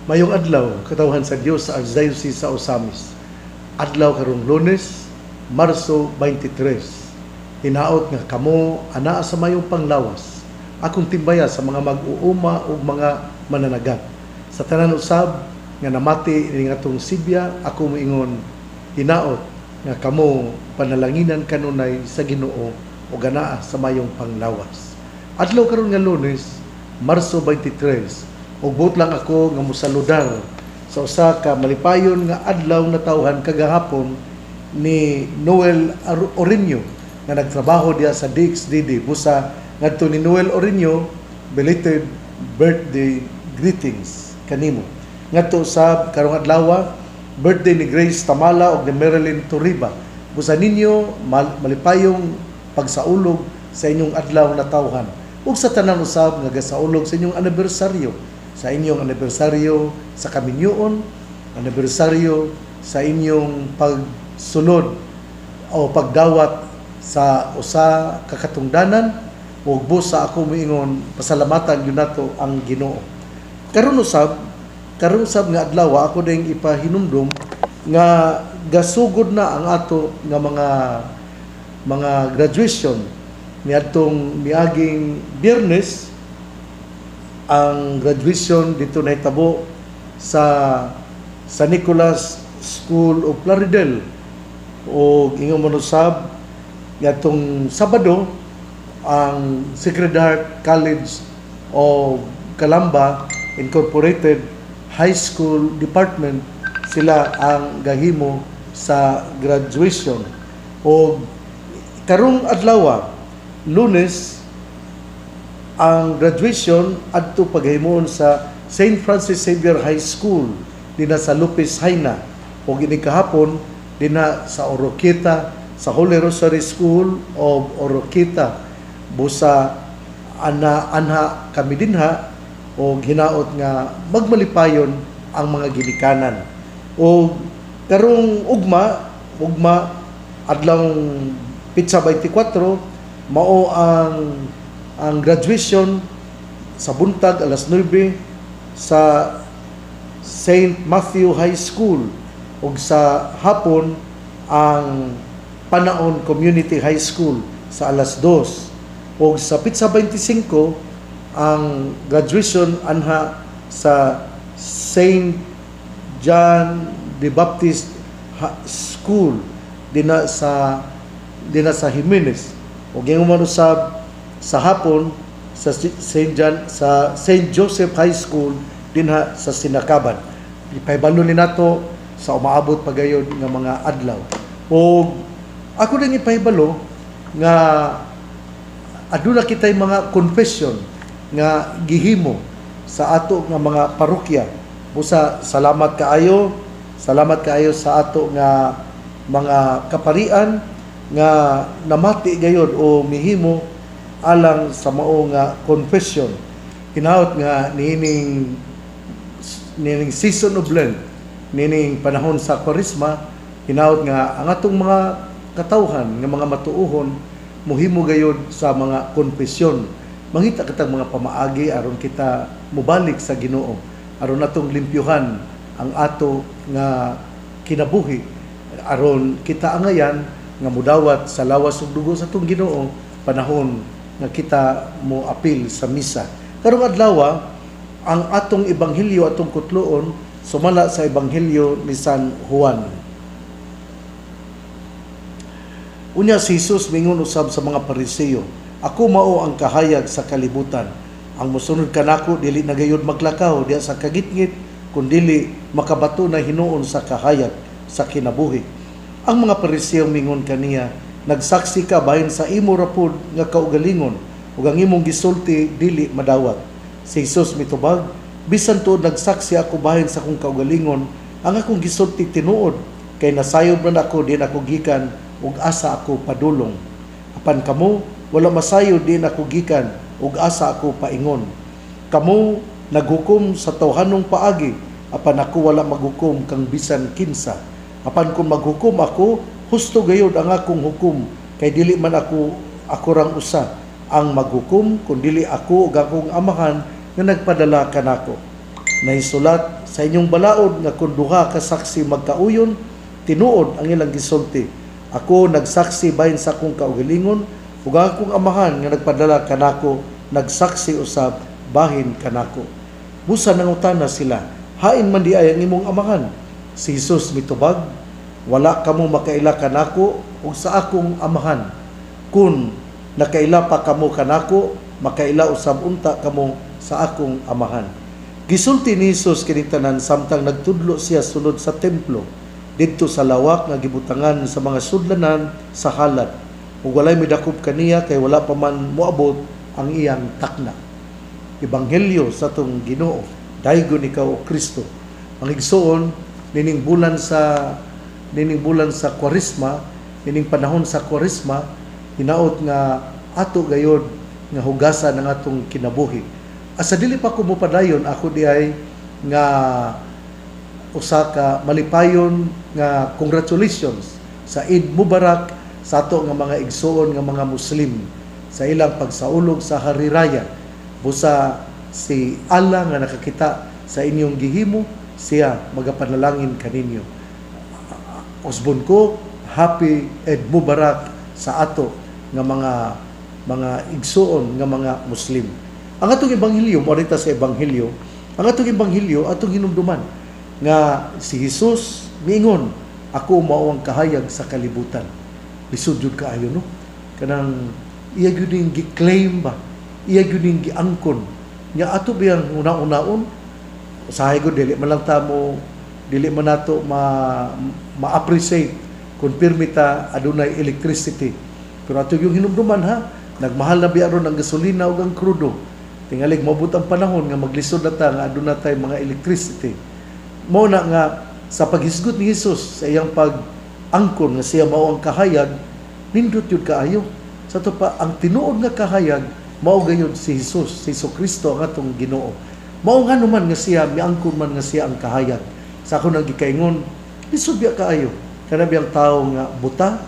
Mayong adlaw, katawhan sa Dios sa Archdiocese sa Osamis. Adlaw karong Lunes, Marso 23. Hinaot nga kamo anaa sa mayong panglawas. Akong timbaya sa mga mag-uuma ug mga mananagat. Sa tanan usab nga namati ini ngatong Sibya, ako moingon hinaot nga kamo panalanginan kanunay sa Ginoo ug anaa sa mayong panglawas. Adlaw karon nga Lunes, Marso 23. Ug buot lang ako nga mosaludar sa usa ka malipayon nga adlaw na tawhan kagahapon ni Noel Orinio nga nagtrabaho diya sa DXDD. Busa ngadto ni Noel Orinio, belated birthday greetings kanimo. Ngadto usab karong adlaw birthday ni Grace Tamala ug ni Marilyn Turiba. Busa ninyo malipayong pagsaulog sa inyong adlaw na tawhan ug sa tanan usab nga gasaulog sa inyong anibersaryo, sa inyong anibersaryo sa kaminyoon, anibersaryo sa inyong pagsulod o pagdawat sa usa ka katungdanan. Ug busa ako moingon pasalamatan gyud nato ang Ginoo. Karon usab nga adlaw ako ding ipahinumdum nga gasugod na ang ato nga mga graduation niadtong miaging Biyernes. Ang graduation dito nahitabo sa Nicolas School of Plaridel o ingon mo usab ngadtong Sabado ang Sacred Heart College of Calamba Incorporated High School Department sila ang gahimo sa graduation. O karong adlaw Lunes ang graduation adto paghimuon sa St. Francis Xavier High School dinha sa Lopez Haina ug ini kahapon dinha sa Oroqueta sa Holy Rosary School of Oroqueta. Busa anha kami dinha o hinaot nga magmalipayon ang mga ginikanan. O karong ugma adlaw Pitsa 24 mao ang graduation sa buntag alas 9 sa St. Matthew High School ug sa hapon ang Panaon Community High School sa alas 2 ug sa Pitsa 25 ang graduation anha sa St. John the Baptist School dinha sa Jimenez ug ingon usab sa hapon sa St. Joseph High School dinha sa Sinakaban. Ipahibalo ni nato sa umaabot pagayod nga mga adlaw. O ako din ipahibalo nga aduna kitay mga confession nga gihimo sa ato nga mga parokya. Busa salamat kaayo sa ato nga mga kaparian nga namati gayod o mihimo alang sa mao nga confession. Hinaot nga nining season of Lent, nining panahon sa Kwaresma, hinaot nga ang atong mga katawhan nga mga matuohon muhimo gayod sa mga confession. Mangita kitang mga pamaagi aron kita mubalik sa Ginoo, aron natong limpyuhan ang ato nga kinabuhi, aron kita angayan nga mudawat sa lawas ug dugo sa atong Ginoo panahon nga kita mo apil sa misa. Karong adlaw ang atong ebanghelyo atong kutloon sumala sa ebanghelyo ni San Juan. Unya si Jesus mingon usab sa mga Pariseo, "Ako mao ang kahayag sa kalibutan. Ang mosunod kanako dili na gayud maglakaw diha sa kagitgit, kundi makabato na hinuon sa kahayag sa kinabuhi." Ang mga Pariseo mingon kaniya, "Nagsaksi ka bahin sa imo rapod nga kaugalingon ug ang imong gisulti dili madawat." Si Jesus mitubag, "Bisan tuod nagsaksi ako bahin sa akong kaugalingon, ang akong gisulti tinuod kay nasayob na ako din ako gikan ug asa ako padulong. Apan kamo wala masayo din ako gikan ug asa ako paingon. Kamo naghukom sa tawhanong paagi, apan ako wala maghukom kang bisan kinsa. Apan kung maghukom ako, husto gayud ang akong hukom, kay dili man ako rang usa ang maghukom, kung dili ako ug akong amahan nga nagpadala kanako." Nahisulat sa inyong balaod nga kun duha ka saksi magkauyon, tinuod ang ilang gisulti. Ako nagsaksi bahin sa akong kaugalingon, ug ang akong amahan nga nagpadala kanako nagsaksi usab bahin kanako. Busa nangutana sila, hain man di ay ang imong amahan? Si Jesus mitubag, wala kamo makaila kanako ug sa akong amahan. Kun nakaila pa kamo kanako, makaila usab unta kamo sa akong amahan. Gisulti ni Jesus kini tanan samtang nagtudlo siya sulod sa templo didto sa lawak nga gibutangan sa mga sudlanan sa halat. Ug walay midakop kaniya kay wala pa man moabot ang iyang takna. Ebanghelyo sa tong Ginoo. Daygon ikaw o Kristo. Ang igsoon nining bulan sa Kwaresma, nining panahon sa Kwaresma, hinaot nga ato gayod nga hugasan ang atong kinabuhi. Asa dili pa ko mopadayon, ako di ay nga usa ka malipayon nga congratulations sa Eid Mubarak sa ato nga mga igsoon nga mga Muslim sa ilang pagsaulog sa Hari Raya. Busa si Allah nga nakakita sa inyong gihimo, siya magapanalangin kaninyo. Usbon ko, happy Eid Mubarak sa ato nga mga igsoon nga mga Muslim. Ang atong ebanghelyo, morita sa ebanghelyo, ang atong ebanghelyo atong hinumduman nga si Jesus miingon, ako mao ang kahayag sa kalibutan. Lisod jud kaayo no. Kanang iya gyud ning gi-claim ba, iya gyud ning giangkon. Nya ato biyang una-unaon usahay gud dili man lang tamo, dili man nato ma-appreciate kung pirmi ta adunay electricity. Pero ato yung hinumduman ha, nagmahal na biya ron ang gasolina ug ang krudo. Tingalig mabut ang panahon nga maglisod na ta nga aduna tay mga electricity. Mao na nga sa paghisgot ni Jesus sa iyang pag-angkon nga siya mao ang kahayag, nindot yun kaayo. Sa to pa ang tinuod nga kahayag mao gayud si Jesus, si Kristo ang atong Ginoo. Mao nga naman nga siya miangkon man nga siya ang kahayag. Sa ako nang gikaingon, lisod biya kaayo. Kana biyang tawo nga buta,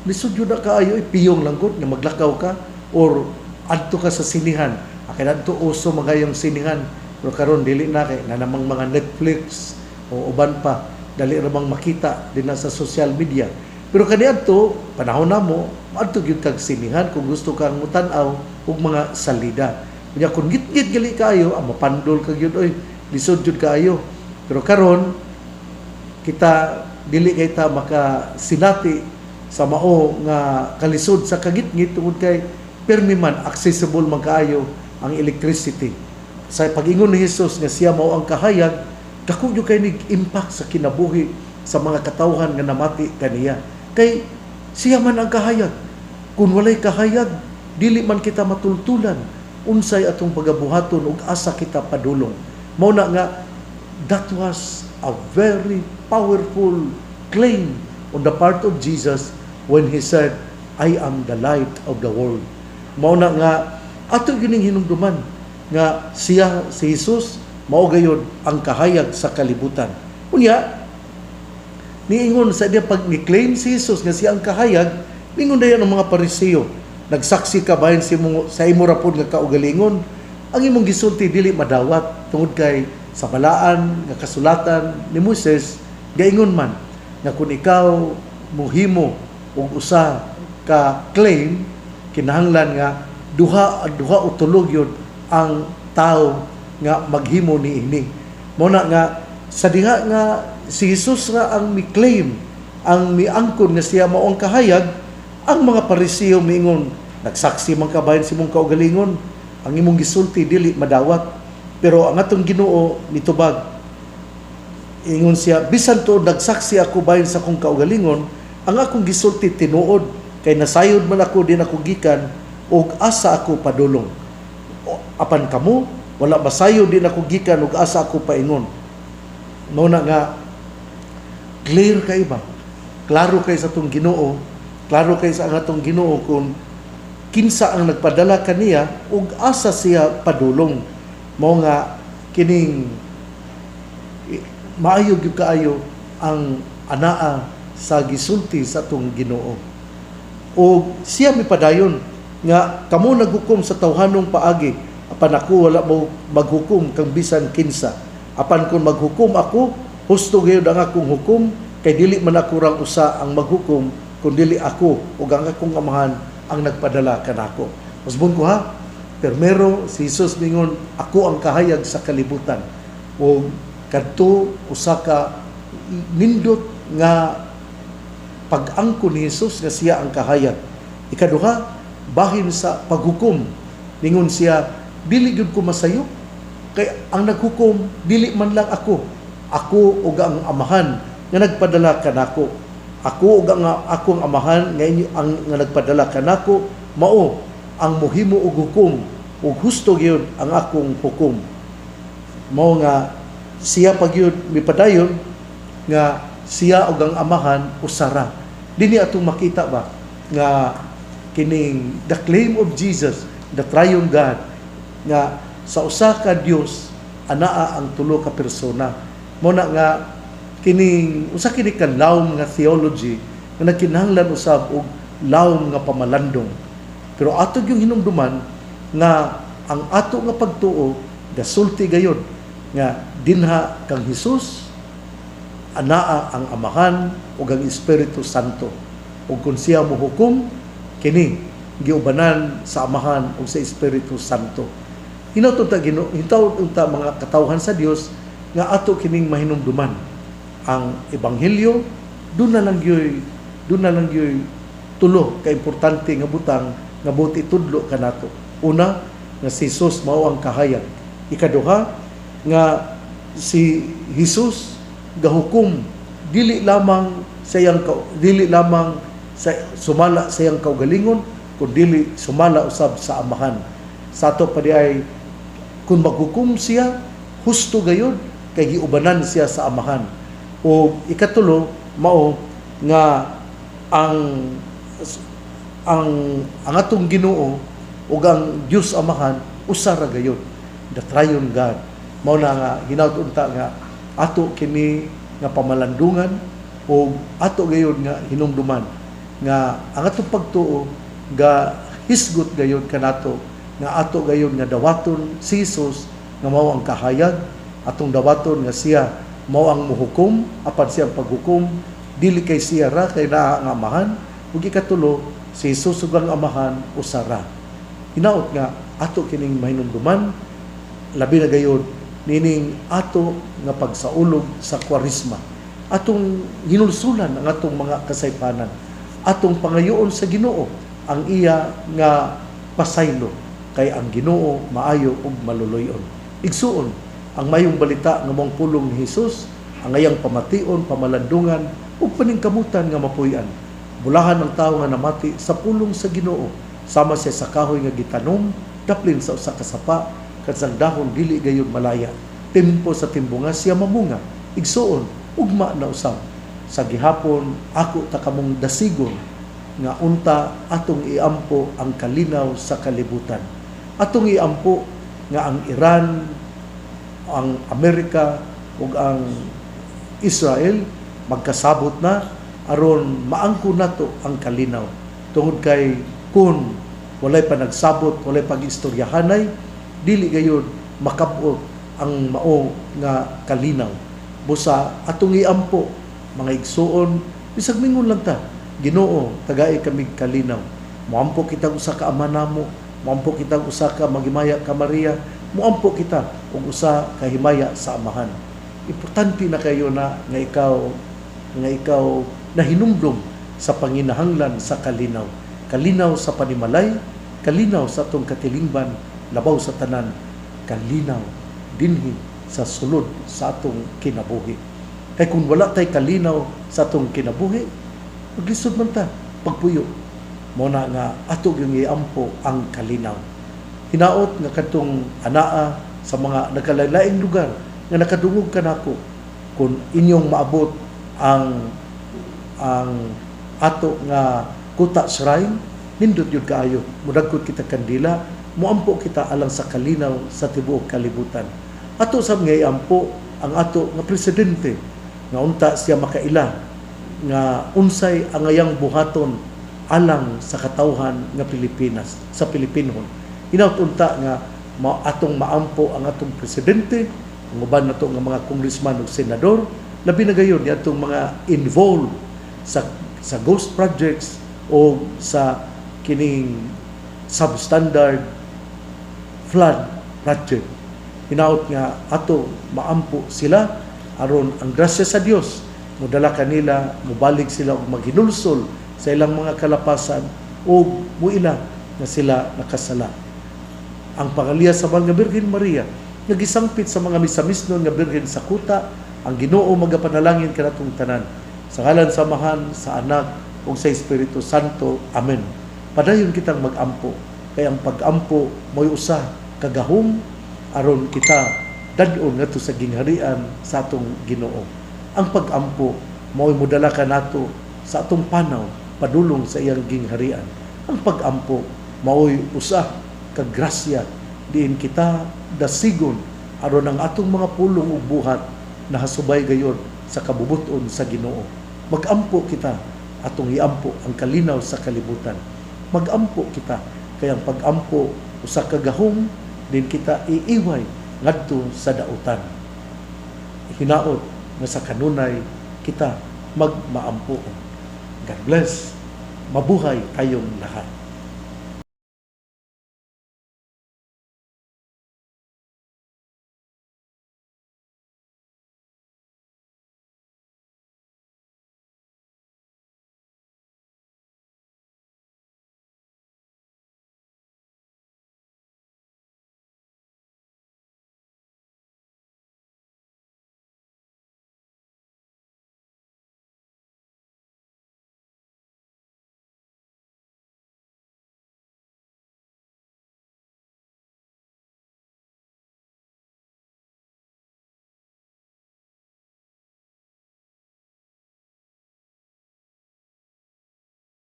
lisod yun na kaayo, ipiyong lang gud nga maglakaw ka or adto ka sa sinihan. Kaya nadto uso magayong sinihan. Pero karon dili na kay na namang mga Netflix o uban pa dali ramang makita din na sa social media. Pero kaniadto panahon namo adto gyud kag sinihan kung gusto kang mutan-aw og mga salida. Kunya kun gitgit gali kaayo, mapandol kag gyud oy, lisod jud kaayo. Pero karon kita dili kay ta makasinati sa mao nga kalisod sa kagitgit tungod kay permi man accessible man kaayo ang electricity. Sa pag-ingon ni Jesus nga siya mao ang kahayag, dako gyud kay nig-impact sa kinabuhi sa mga katawhan nga namati kaniya. Kay siya man ang kahayag. Kung walay kahayag, dili man kita matultulan unsay atong pagabuhaton ug asa kita padulong. Mao na nga that was a very powerful claim on the part of Jesus when he said, I am the light of the world. Mao na nga ato gining hinumduman nga siya si Jesus mao gayud ang kahayag sa kalibutan. Unya niingon sa diya pag ni-claim si Jesus nga siya ang kahayag, ningon dayon ang mga Pariseo, nagsaksi ka bahin sa imo rapod nga kaugalingon, ang imong gisulti dili madawat tungod kay sa balaan nga kasulatan ni Moises gaingon man nga kung ikaw mohimo og usa ka claim kinahanglan nga duha o tulog yun ang tao nga maghimo niini. Mo na nga sa diha nga si Jesus nga ang mi-claim, ang miangkon nga siya mao ang kahayag, ang mga Pariseo miingon, nagsaksi man ka bahin sa imong kaugalingon, ang imong gisulti dili madawat. Pero ang atong Ginoo nitubag, ingon siya, bisan to nagsaksi ako bahin sa akong kaugalingon, ang akong gisulti tinuod, kay nasayod man ako din ako gikan, og asa ako padulong. Apan kamo, wala masayo din ako gikan og asa ako paingon. Mao na nga clear kay ba? Klaro kay sa atong Ginoo, klaro kay sa atong Ginoo kung kinsa ang nagpadala kaniya ug asa siya padulong. Mao nga kining maayo gyud kaayo ang anaa sa gisulti sa atong Ginoo. O siya mipadayon nga kamo naghukom sa tawhanong paagi, apan ako wala mo maghukom kang bisan kinsa. Apan kung maghukom ako, husto gayud ang akong hukom, kay dili man ako rang usa ang maghukom, kung dili ako ug ang akong amahan ang nagpadala kanako. Masbon ko ha, permero si Jesus mingon, ako ang kahayag sa kalibutan. O kadto usa ka nindot nga pag-angkon ni Jesus nga siya ang kahayag. Ikaduha, bahin sa paghukom, ningon siya, dili gyud ko masayo, kay ang naghukom dili man lang ako. Ako ug ang amahan nga nagpadala kanako. Ako ug ang akong amahan nga inyo ang nga nagpadala kanako, mao ang mohimo og hukom ug husto gyud ang akong hukom. Mao nga siya pagyud mipadayon nga siya ug ang amahan usara. Dini atong makita ba nga kining the claim of Jesus, the triune God, nga sa usa ka Dios anaa ang tulo ka persona. Mo na nga kining usa kini ka lawom nga theology nga nagkinahanglan usab og lawom nga pamalandong. Pero ato yung hinumduman nga ang ato nga pagtuo gasulti gayud nga dinha kang Hesus anaa ang amahan ug ang Espiritu Santo. Ug kung siya mohukom, kini giubanan sa amahan ug sa Espiritu Santo. Hinawton ta mga katawhan sa Dios nga ato kining mahinumduman ang ebanghelyo. Doon na lang yoy tulo ka importante nga butang nga buti tudlo kanato. Una, nga si Jesus mao ang kahayag. Ikaduha, nga si Jesus gahukom dili lamang sa sumala sa iyang kaugalingon, kundi sumala usab sa amahan. Sa ato pa di ay kung maghukom siya, husto gayud kay giubanan siya sa amahan. O ikatulo, mao nga ang atong Ginoo ug ang Dios Amahan usa ra gayud, the triune God. Mao na nga hinawton-ta nga ato kini nga pamalandungan o ato gayud nga hinumduman nga ang atong pagtuo ga hisgot gayud kanato nga ato gayud nga dawaton si Jesus nga mao ang kahayag, atong dawaton nga siya mao ang muhukom, apan siya ang paghukom dili kay siya ra kay naa ang amahan, ug ikatulo si Jesus ug ang amahan usara. Hinaot nga ato kining mahinumduman labi na gayud nining ato nga pagsaulog sa Kwaresma, atong hinulsulan ang atong mga kasaypanan, atong pangayoon sa Ginoo ang iya nga pasaylo, kay ang Ginoo maayo ug maluluyon. Igsuon ang mayong balita nga mong pulong ni Jesus, ang ayang pamation, pamalandungan ug paningkamutan nga mapuy-an. Bulahan ang tawo nga namati sa pulong sa Ginoo, sama siya sa kahoy nga gitanom, daplin sa usa ka sapa, kat sang dahon dili gayon malaya. Tempo sa timbunga siya mamunga, igsuon ugma na usab. Sa gihapon ako ta kamong dasigon nga unta atong iampo ang kalinaw sa kalibutan. Atong iampo nga ang Iran, ang Amerika ug ang Israel magkasabot na aron maangko nato ang kalinaw. Tungod kay kun walay pa nagsabot, walay pag-istoryahanay, dili gayud makab-ot ang mao nga kalinaw. Busa atong iampo mga igsuon, bisag mingon lang ta, Ginoo, tagay kami kalinaw. Moampo kita usa ka ama namo, moampo kita usa ka maghimaya ka Maria, moampo kita ug usa ka himaya sa amahan. Importante na kayo na nga ikaw na hinumdum sa panginahanglan sa kalinaw. Kalinaw sa panimalay, kalinaw sa atong katilingban, labaw sa tanan, kalinaw dinhi sa sulod sa atong kinabuhi. Kay kung wala tay kalinaw sa atong kinabuhi, maglisod man ta, pagpuyo. Muna nga ato yung iampo ang kalinaw. Hinaot nga katong anaa sa mga nagkalalaing lugar nga nakadungog kanako, kung inyong maabot ang ato nga kuta shrine, nindot yun kaayo. Mudagkot kita kandila, muampo kita alang sa kalinaw sa tibuok kalibutan. Ato sa mga iampo ang ato nga presidente, nga unta siya makaila, nga unsay ang ayang buhaton alang sa katawhan nga Pilipinas, sa Pilipinon. Hinaut unta nga atong maampo ang atong presidente, ang uban nato nga mga congressman ug senador, labi na gayon yatong mga involved sa ghost projects o sa kining substandard flood project. Hinaot nga ato maampo sila aron ang grasya sa Dios modala kanila, mobalik sila og maghinulsol sa ilang mga kalapasan o muila na sila nakasala. Ang pangaliya sa mga Birhen Maria nagisangpit sa mga misamisnon nga birhen sa kuta, ang Ginoo magapanalangin kanatong tanan. Sa ngalan sa Amahan, sa Anak, ug sa Espiritu Santo. Amen. Padayon kitang mag-ampo. Kay ang pag-ampo mo'y usa kagahom aron kita dadon ngadto sa gingharian sa atong Ginoo. Ang pag-ampo mo'y modala kanato sa atong panaw padulong sa iyang gingharian. Ang pag-ampo mo'y usa ka grasya diin kita dasigon aron ang atong mga pulong ug buhat nahasubay gayon sa kabubuton sa Ginoo. Mag-ampo kita atong iampo ang kalinaw sa kalibutan. Mag-ampo kita kay ang pag-ampo usa ka gahom din kita iiway ngadto sa dautan. Hinaot nga sa kanunay kita magmaampo. God bless. Mabuhay tayong lahat.